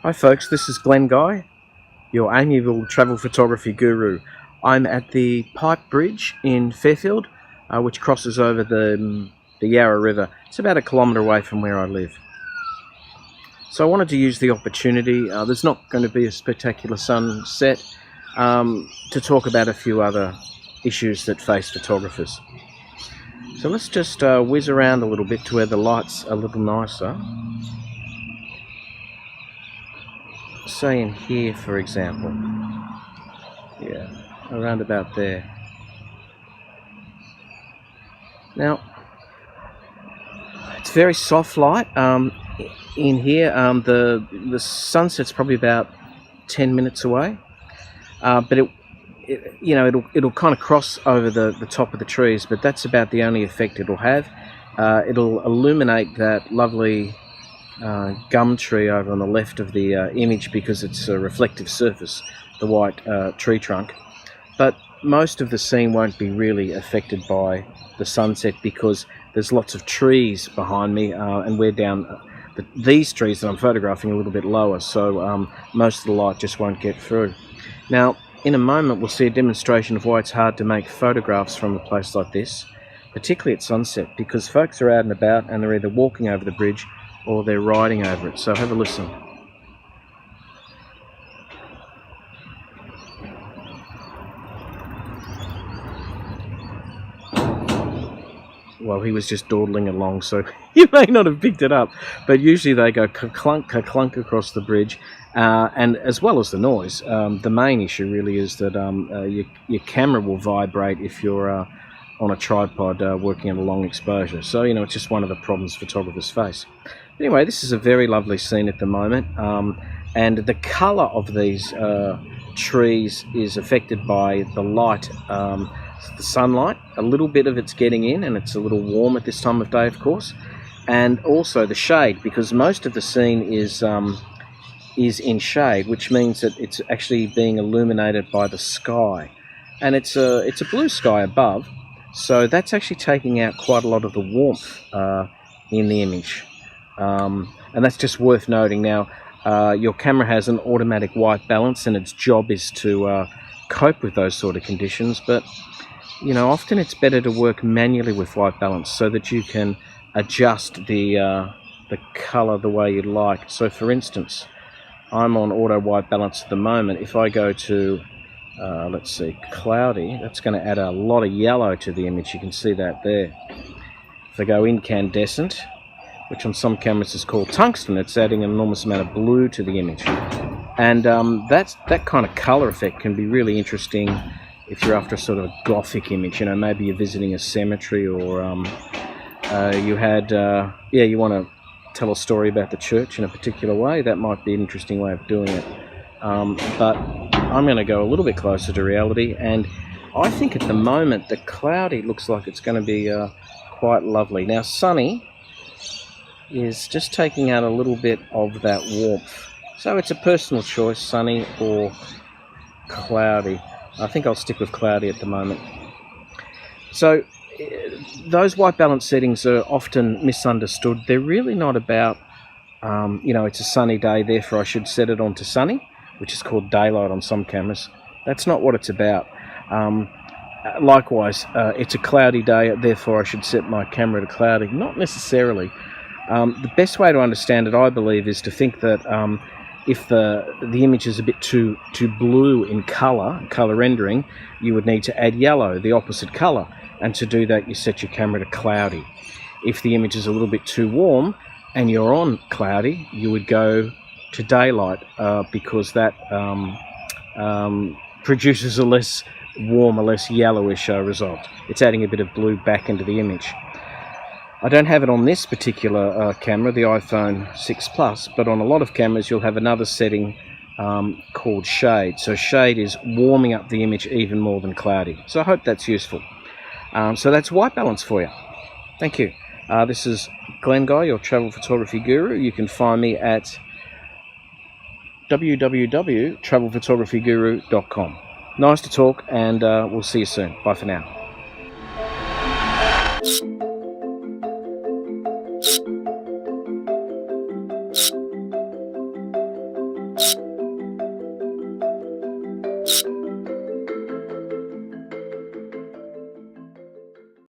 Hi folks, this is Glenn Guy, your amiable travel photography guru. I'm at the Pipe Bridge in Fairfield, which crosses over the Yarra River. It's about 1 kilometre away from where I live. So I wanted to use the opportunity, there's not going to be a spectacular sunset, to talk about a few other issues that face photographers. So let's just whiz around a little bit to where the light's a little nicer. Say in here, for example. Yeah, around about there. Now, it's very soft light. In here, the sunset's probably about 10 minutes away, but it'll kind of cross over the top of the trees, but that's about the only effect it'll have. It'll illuminate that lovely gum tree over on the left of the image because it's a reflective surface, the white tree trunk. But most of the scene won't be really affected by the sunset because there's lots of trees behind me, and we're down these trees that I'm photographing a little bit lower, so most of the light just won't get through. Now, in a moment we'll see a demonstration of why it's hard to make photographs from a place like this, particularly at sunset, because folks are out and about and they're either walking over the bridge or they're riding over it. So have a listen. Well, he was just dawdling along, so you may not have picked it up, but usually they go clunk across the bridge, and as well as the noise, the main issue really is that your camera will vibrate if you're on a tripod working at a long exposure. So, it's just one of the problems photographers face. Anyway, this is a very lovely scene at the moment, and the colour of these trees is affected by the light, the sunlight. A little bit of it's getting in, and it's a little warm at this time of day, of course, and also the shade, because most of the scene is in shade, which means that it's actually being illuminated by the sky, and it's a blue sky above, so that's actually taking out quite a lot of the warmth in the image. And that's just worth noting. Now, your camera has an automatic white balance, and its job is to cope with those sort of conditions, but often it's better to work manually with white balance so that you can adjust the color the way you'd like. So for instance, I'm on auto white balance at the moment. If I go to let's see, cloudy, that's going to add a lot of yellow to the image. You can see that there. If I go incandescent, which on some cameras is called tungsten, it's adding an enormous amount of blue to the image. And that kind of color effect can be really interesting if you're after a sort of gothic image. Maybe you're visiting a cemetery, or you want to tell a story about the church in a particular way. That might be an interesting way of doing it. But I'm going to go a little bit closer to reality, and I think at the moment the cloudy looks like it's going to be quite lovely. Now, sunny is just taking out a little bit of that warmth. So it's a personal choice, sunny or cloudy. I think I'll stick with cloudy at the moment. So those white balance settings are often misunderstood. They're really not about, it's a sunny day, therefore I should set it on to sunny, which is called daylight on some cameras. That's not what it's about. Likewise, it's a cloudy day, therefore I should set my camera to cloudy. Not necessarily. The best way to understand it, I believe, is to think that if the image is a bit too blue in color rendering, you would need to add yellow, the opposite color, and to do that you set your camera to cloudy. If the image is a little bit too warm and you're on cloudy, you would go to daylight, because that produces a less warm, a less yellowish result. It's adding a bit of blue back into the image. I don't have it on this particular camera, the iPhone 6 Plus, but on a lot of cameras you'll have another setting called shade. So shade is warming up the image even more than cloudy. So I hope that's useful. So that's white balance for you. Thank you. This is Glenn Guy, your travel photography guru. You can find me at www.travelphotographyguru.com. Nice to talk, and we'll see you soon. Bye for now.